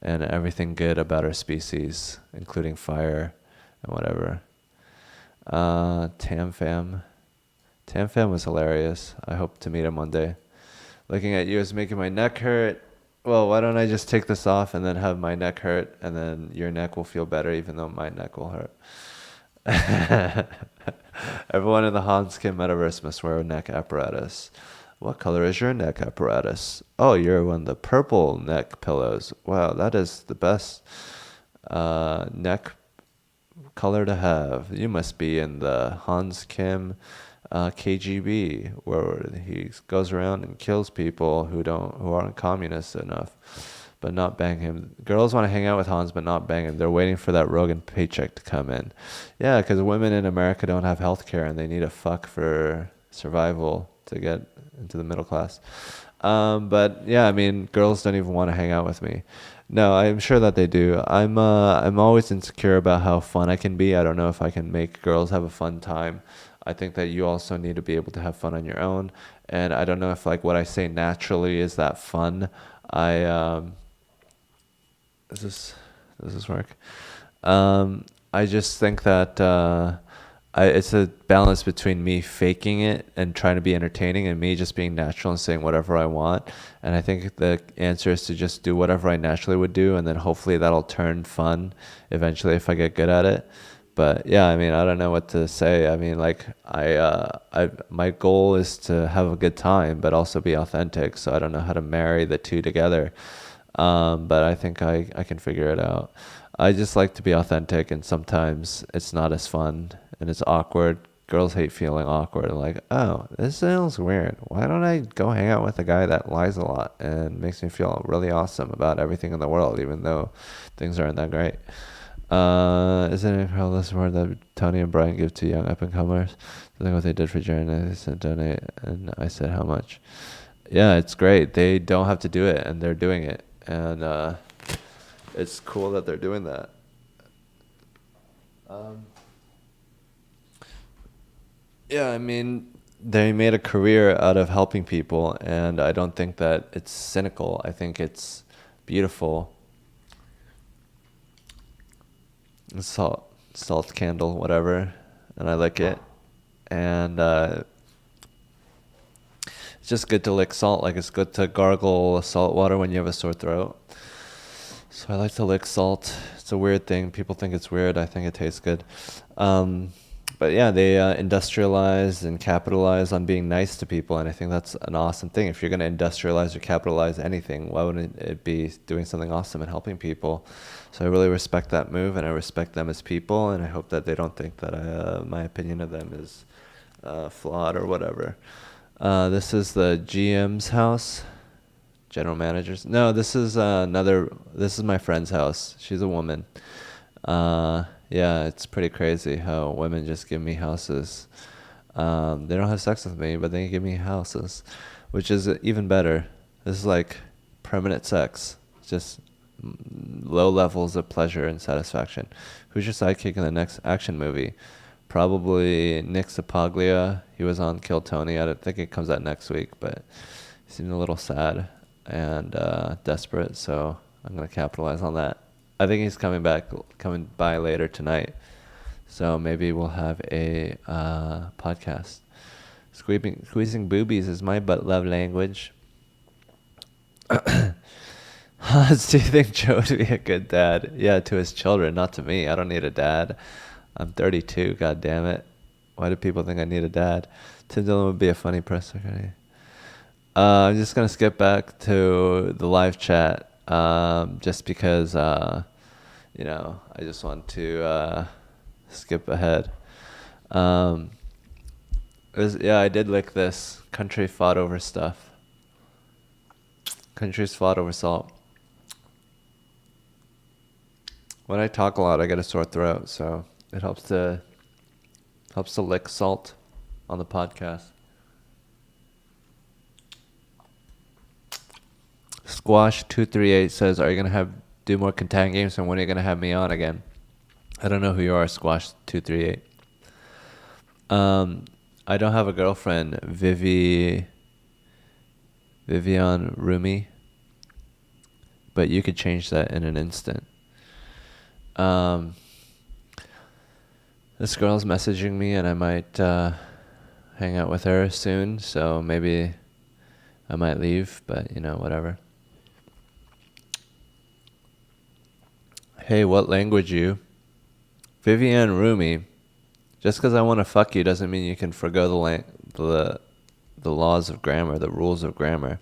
and everything good about our species, including fire and whatever. Tam Fam. Tam Fam was hilarious. I hope to meet him one day. Looking at you is making my neck hurt. Well, why don't I just take this off and then have my neck hurt, and then your neck will feel better even though my neck will hurt. Everyone in the Hans Kim metaverse must wear a neck apparatus. What color is your neck apparatus? Oh, you're one of the purple neck pillows. Wow, that is the best neck color to have. You must be in the Hans Kim KGB, where he goes around and kills people who aren't communists enough, but not bang him. Girls want to hang out with Hans, but not bang him. They're waiting for that Rogan paycheck to come in. Yeah, because women in America don't have health care, and they need a fuck for survival to get into the middle class. But yeah, I mean, girls don't even want to hang out with me. No, I'm sure that they do. I'm always insecure about how fun I can be. I don't know if I can make girls have a fun time. I think that you also need to be able to have fun on your own. And I don't know if like what I say naturally is that fun. Does this work? I just think that it's a balance between me faking it and trying to be entertaining, and me just being natural and saying whatever I want. And I think the answer is to just do whatever I naturally would do, and then hopefully that'll turn fun eventually if I get good at it. But yeah, I mean, I don't know what to say. I mean, like my goal is to have a good time, but also be authentic. So I don't know how to marry the two together. But I think I can figure it out. I just like to be authentic, and sometimes it's not as fun and it's awkward. Girls hate feeling awkward. Like, oh, this sounds weird. Why don't I go hang out with a guy that lies a lot and makes me feel really awesome about everything in the world, even though things aren't that great? Isn't it incredible this award that Tony and Brian give to young up-and-comers? Look what they did for Jared, and they said donate, and I said how much. Yeah, it's great. They don't have to do it, and they're doing it. And it's cool that they're doing that. Yeah, I mean, they made a career out of helping people, and I don't think that it's cynical. I think it's beautiful. Salt candle, whatever, and I like it. And it's just good to lick salt. Like, it's good to gargle salt water when you have a sore throat. So I like to lick salt. It's a weird thing. People think it's weird. I think it tastes good. But yeah, they industrialize and capitalize on being nice to people, and I think that's an awesome thing. If you're going to industrialize or capitalize anything, why wouldn't it be doing something awesome and helping people? So I really respect that move, and I respect them as people, and I hope that they don't think that my opinion of them is flawed or whatever. This is the GM's house. General managers. No, this is my friend's house. She's a woman. Yeah, it's pretty crazy how women just give me houses. They don't have sex with me, but they give me houses, which is even better. This is like permanent sex. Just low levels of pleasure and satisfaction. Who's your sidekick in the next action movie? Probably Nick Sapaglia. He was on Kill Tony. I don't think it comes out next week, but he seemed a little sad and desperate, so I'm going to capitalize on that. I think he's coming by later tonight, so maybe we'll have a podcast. Squeezing boobies is my butt love language. Hans, do you think Joe would be a good dad? Yeah, to his children, not to me. I don't need a dad. I'm 32, god damn it. Why do people think I need a dad? Tim Dillon would be a funny press secretary. I'm just going to skip back to the live chat, just because, I just want to skip ahead. I did lick this. Country fought over stuff. Countries fought over salt. When I talk a lot, I get a sore throat, so it helps to lick salt on the podcast. Squash238 says, are you going to do more Catan games, and when are you going to have me on again? I don't know who you are, Squash238. I don't have a girlfriend, Vivian Rumi. but you could change that in an instant. This girl's messaging me, and I might hang out with her soon, so maybe I might leave, but whatever. Hey, what language you? Vivian Rumi. Just because I want to fuck you doesn't mean you can forgo the laws of grammar, the rules of grammar.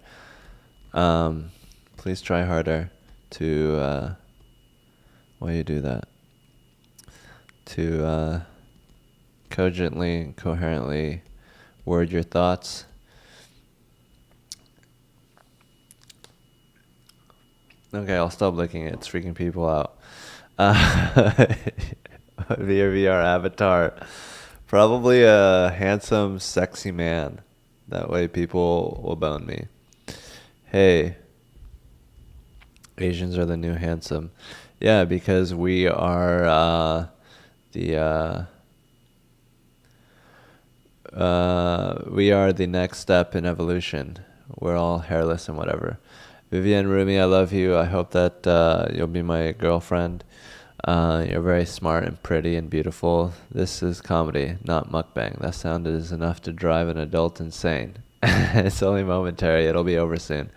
Please try harder to why you do that? To cogently and coherently word your thoughts. Okay, I'll stop licking it. It's freaking people out. VR avatar. Probably a handsome, sexy man. That way people will bone me. Hey, Asians are the new handsome. Yeah, because we are we are the next step in evolution. We're all hairless and whatever. Vivian Rumi, I love you. I hope that you'll be my girlfriend. You're very smart and pretty and beautiful. This is comedy, not mukbang. That sound is enough to drive an adult insane. It's only momentary. It'll be over soon.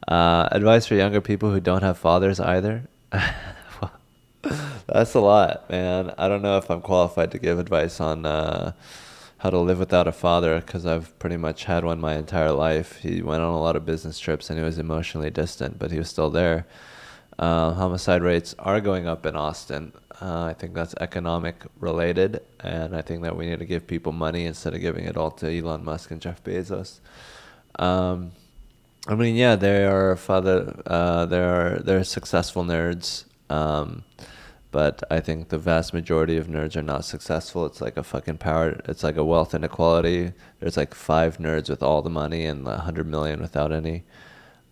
Advice for younger people who don't have fathers either. That's a lot, man. I don't know if I'm qualified to give advice on how to live without a father, because I've pretty much had one my entire life. He went on a lot of business trips and he was emotionally distant, but he was still there. Homicide rates are going up in Austin. I think that's economic related, and I think that we need to give people money instead of giving it all to Elon Musk and Jeff Bezos. I mean, yeah, there are successful nerds, but I think the vast majority of nerds are not successful. It's like a fucking power. It's like a wealth inequality. There's like 5 nerds with all the money and 100 million without any.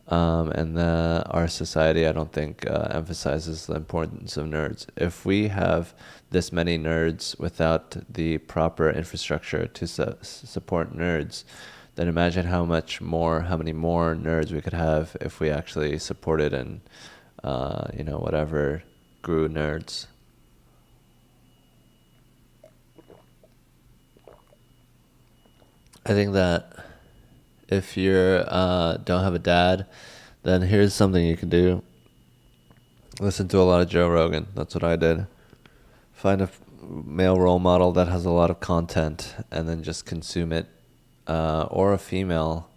And our society, I don't think, emphasizes the importance of nerds. If we have this many nerds without the proper infrastructure to support nerds, then imagine how many more nerds we could have if we actually supported and, whatever grew nerds. I think that if you don't have a dad, then here's something you can do. Listen to a lot of Joe Rogan. That's what I did. Find a male role model that has a lot of content and then just consume it. Or a female.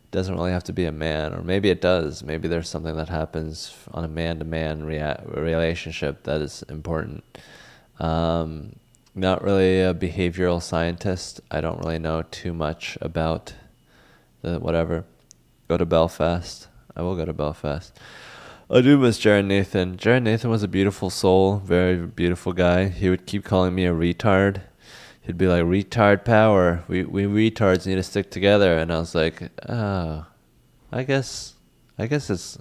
It doesn't really have to be a man, or maybe it does. Maybe there's something that happens on a man-to-man relationship that is important. Not really a behavioral scientist. I don't really know too much about whatever. Go to Belfast. I will go to Belfast. I do miss Jared Nathan. Jared Nathan was a beautiful soul, very beautiful guy. He would keep calling me a retard. He'd be like, retard power. We retards need to stick together. And I was like, oh, I guess it's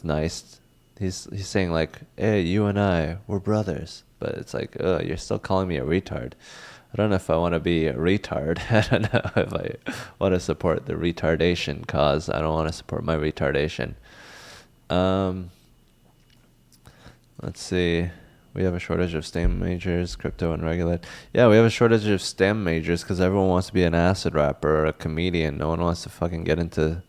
nice. He's saying like, hey, you and I, we're brothers. But it's like, you're still calling me a retard. I don't know if I want to be a retard. I don't know if I want to support the retardation cause. I don't want to support my retardation. Let's see. We have a shortage of STEM majors, crypto and regulated. Yeah, we have a shortage of STEM majors because everyone wants to be an acid rapper or a comedian. No one wants to fucking get into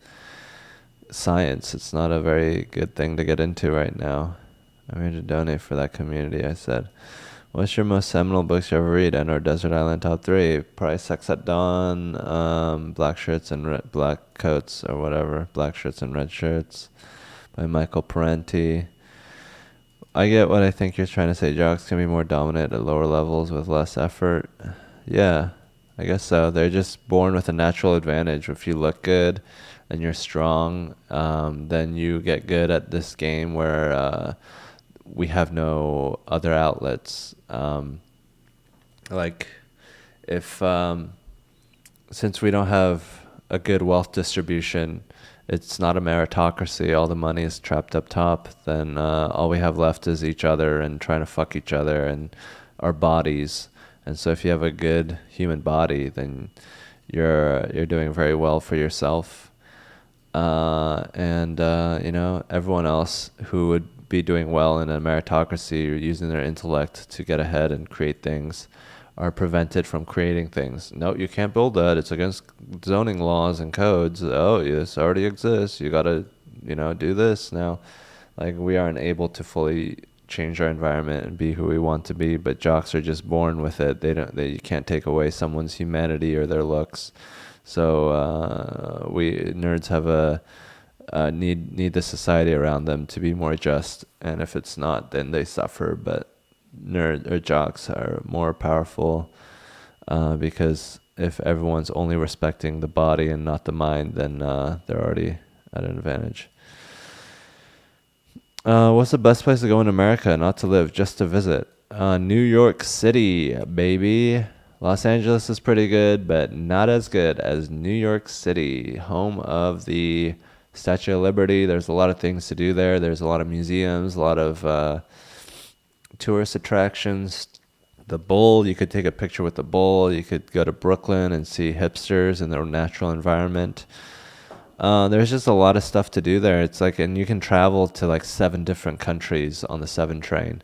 science. It's not a very good thing to get into right now. I'm here to donate for that community, I said. What's your most seminal books you ever read? And or Desert Island Top 3? Probably Sex at Dawn, Black Shirts and Black Coats or whatever. Black Shirts and Red Shirts by Michael Parenti. I get what I think you're trying to say. Jocks can be more dominant at lower levels with less effort. Yeah, I guess so. They're just born with a natural advantage. If you look good and you're strong, then you get good at this game where we have no other outlets. Like, if since we don't have a good wealth distribution, it's not a meritocracy, all the money is trapped up top, then all we have left is each other and trying to fuck each other and our bodies. And so if you have a good human body, then you're doing very well for yourself. and everyone else who would be doing well in a meritocracy, using their intellect to get ahead and create things, are prevented from creating things. No, you can't build that. It's against zoning laws and codes. Oh, this already exists. You gotta, do this now. Like, we aren't able to fully change our environment and be who we want to be, but jocks are just born with it. You can't take away someone's humanity or their looks. So we nerds have a need the society around them to be more just, and if it's not, then they suffer. But jocks are more powerful because if everyone's only respecting the body and not the mind, then they're already at an advantage. What's the best place to go in America? Not to live, just to visit. New York City, baby. Los Angeles is pretty good, but not as good as New York City, home of the Statue of Liberty. There's a lot of things to do there. There's a lot of museums, a lot of tourist attractions. The Bull, you could take a picture with the Bull. You could go to Brooklyn and see hipsters in their natural environment. There's just a lot of stuff to do there. It's like, and you can travel to like 7 different countries on the 7 train.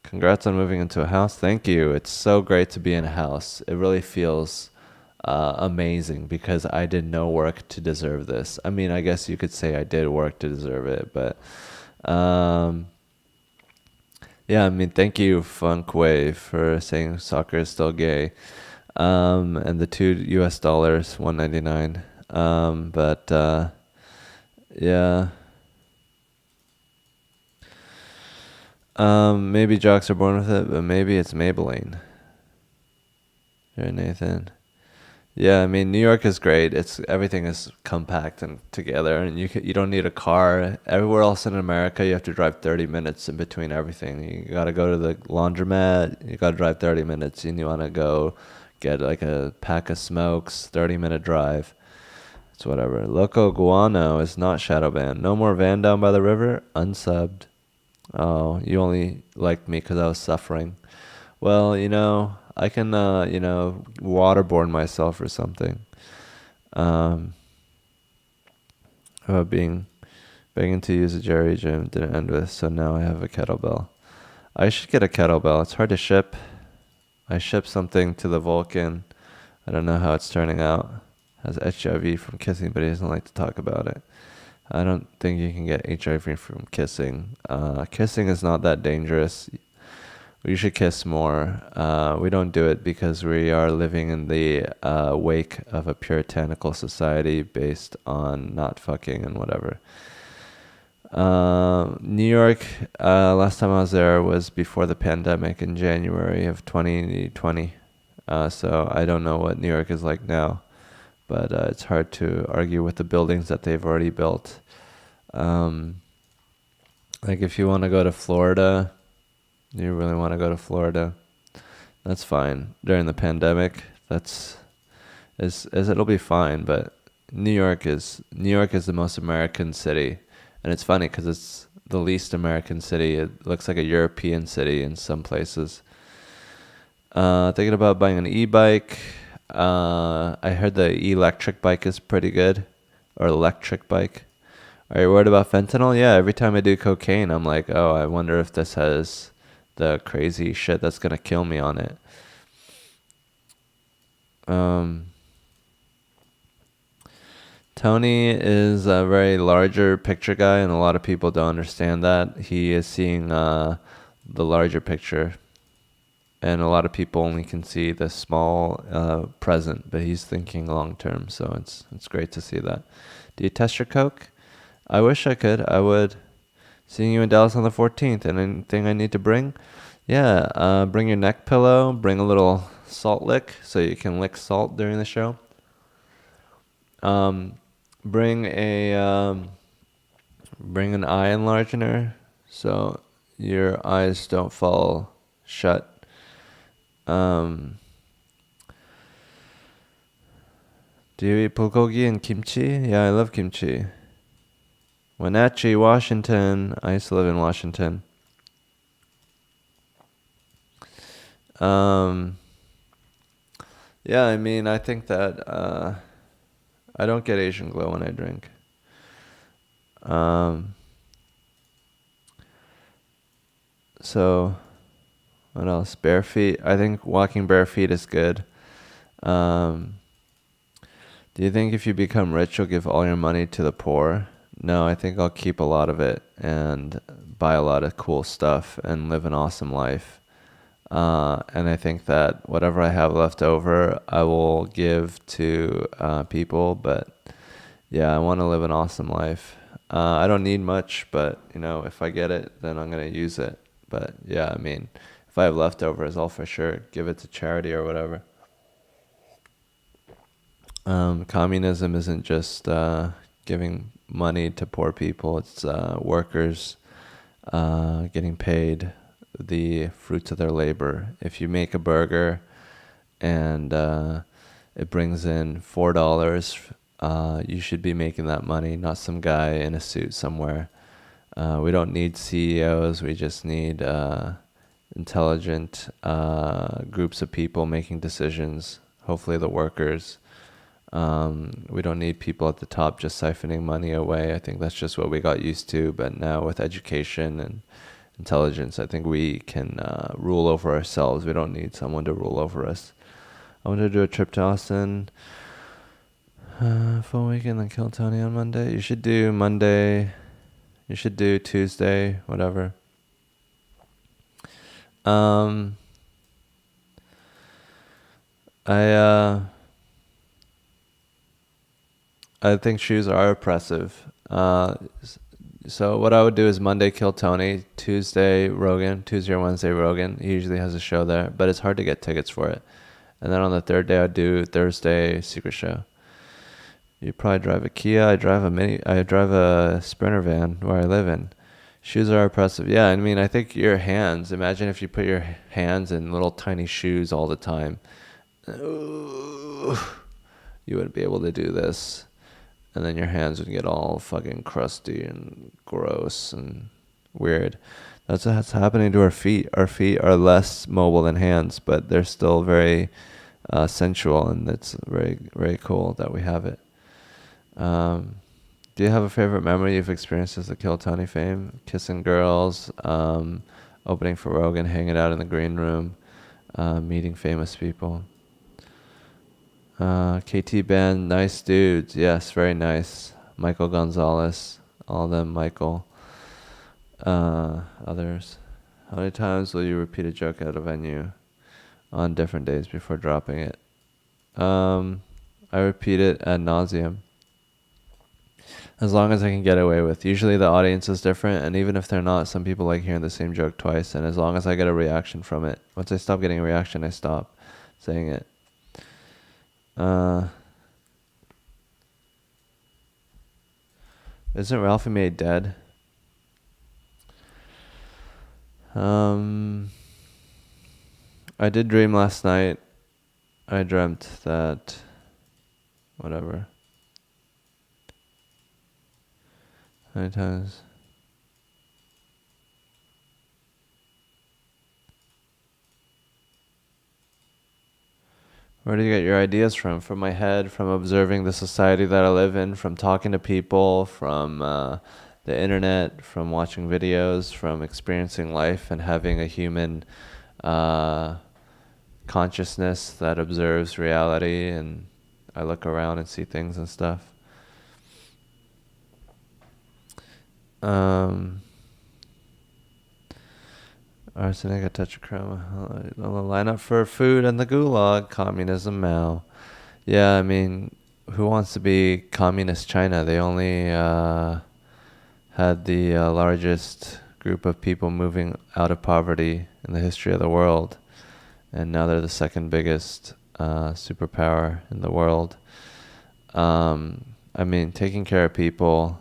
Congrats on moving into a house. Thank you. It's so great to be in a house. It really feels amazing because I did no work to deserve this. I mean, I guess you could say I did work to deserve it, but yeah, I mean, thank you, Funk Wave, for saying soccer is still gay. And the $2, $1.99. But yeah. Maybe jocks are born with it, but maybe it's Maybelline. Sure, Nathan. Yeah, I mean, New York is great. Everything is compact and together, and you don't need a car. Everywhere else in America, you have to drive 30 minutes in between everything. You gotta go to the laundromat. You gotta drive 30 minutes, and you wanna go get like a pack of smokes. 30-minute drive. It's whatever. Loco Guano is not shadow banned. No more van down by the river. Unsubbed. Oh, you only liked me because I was suffering. Well, I can, waterboard myself or something. About begging to use a Jerry gym didn't end with, so now I have a kettlebell. I should get a kettlebell. It's hard to ship. I shipped something to the Vulcan. I don't know how it's turning out. Has HIV from kissing, but he doesn't like to talk about it. I don't think you can get HIV from kissing. Kissing is not that dangerous. We should kiss more. We don't do it because we are living in the wake of a puritanical society based on not fucking and whatever. New York, last time I was there was before the pandemic in January of 2020. So I don't know what New York is like now. But it's hard to argue with the buildings that they've already built. Like if you want to go to Florida, you really want to go to Florida, that's fine. During the pandemic, it'll be fine. But New York is the most American city, and it's funny because it's the least American city. It looks like a European city in some places. Thinking about buying an e-bike. I heard the electric bike is pretty good, or electric bike. Are you worried about fentanyl? Yeah, every time I do cocaine, I'm like, oh, I wonder if this has the crazy shit that's gonna kill me on it. Tony is a very larger picture guy, and a lot of people don't understand that. He is seeing the larger picture. And a lot of people only can see the small present, but he's thinking long term, so it's great to see that. Do you test your coke? I wish I could. I would. Seeing you in Dallas on the 14th. And anything I need to bring? Yeah, bring your neck pillow. Bring a little salt lick so you can lick salt during the show. Bring an eye enlargener so your eyes don't fall shut. Do you eat bulgogi and kimchi? Yeah, I love kimchi. Wenatchee, Washington. I used to live in Washington. Yeah, I mean, I think that I don't get Asian glow when I drink. Um, so what else? Bare feet. I think walking bare feet is good. Um, do you think if you become rich, you'll give all your money to the poor? No, I think I'll keep a lot of it and buy a lot of cool stuff and live an awesome life. And I think that whatever I have left over, I will give to people. But yeah, I want to live an awesome life. I don't need much, but if I get it, then I'm gonna use it. But yeah, I mean, if I have leftovers, I'll for sure give it to charity or whatever. Communism isn't just giving money to poor people. It's workers getting paid the fruits of their labor. If you make a burger and it brings in $4, you should be making that money, not some guy in a suit somewhere. We don't need CEOs. We just need intelligent groups of people making decisions. Hopefully, the workers. We don't need people at the top just siphoning money away. I think that's just what we got used to. But now with education and intelligence, I think we can rule over ourselves. We don't need someone to rule over us. I want to do a trip to Austin full weekend, then kill Tony on Monday. You should do Monday. You should do Tuesday, whatever. I I think shoes are oppressive. So what I would do is Monday kill Tony, Tuesday Rogan, Tuesday or Wednesday Rogan. He usually has a show there, but it's hard to get tickets for it. And then on the third day I'd do Thursday Secret Show. You probably drive a Kia. I drive a Sprinter van where I live in. Shoes are oppressive. Yeah, I mean, I think your hands. Imagine if you put your hands in little tiny shoes all the time. Ooh, you wouldn't be able to do this. And then your hands would get all fucking crusty and gross and weird. That's what's happening to our feet. Our feet are less mobile than hands, but they're still very sensual, and it's very, very cool that we have it. Do you have a favorite memory you've experienced as the Kill Tony fame? Kissing girls, opening for Rogan, hanging out in the green room, meeting famous people. KT Band, nice dudes. Yes, very nice. Michael Gonzalez, all them Michael. Others. How many times will you repeat a joke at a venue on different days before dropping it? I repeat it ad nauseum. As long as I can get away with. Usually the audience is different, and even if they're not, some people like hearing the same joke twice, and as long as I get a reaction from it. Once I stop getting a reaction, I stop saying it. Isn't Ralphie May dead? I did dream last night. I dreamt that... whatever. How many times? Where do you get your ideas from? From my head, from observing the society that I live in, from talking to people, from the internet, from watching videos, from experiencing life and having a human consciousness that observes reality, and I look around and see things and stuff. Arsenic, a touch of chroma. Line up for food and the gulag. Communism, Mao. Yeah, I mean, who wants to be communist China? They only had the largest group of people moving out of poverty in the history of the world. And now they're the second biggest superpower in the world. I mean, taking care of people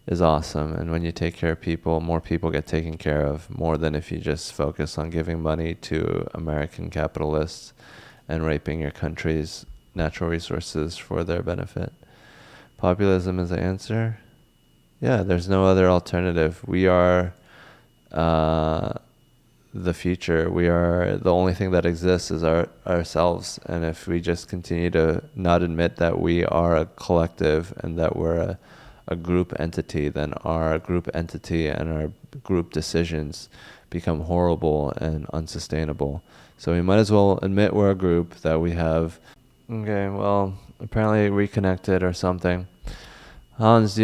is awesome, and when you take care of people, more people get taken care of, more than if you just focus on giving money to American capitalists and raping your country's natural resources for their benefit. Populism is the answer? Yeah, there's no other alternative. We are the future. We are the only thing that exists is ourselves. And if we just continue to not admit that we are a collective and that we're a group entity, then our group entity and our group decisions become horrible and unsustainable. So we might as well admit we're a group, that we have... Okay, well, apparently reconnected or something. Hans, do you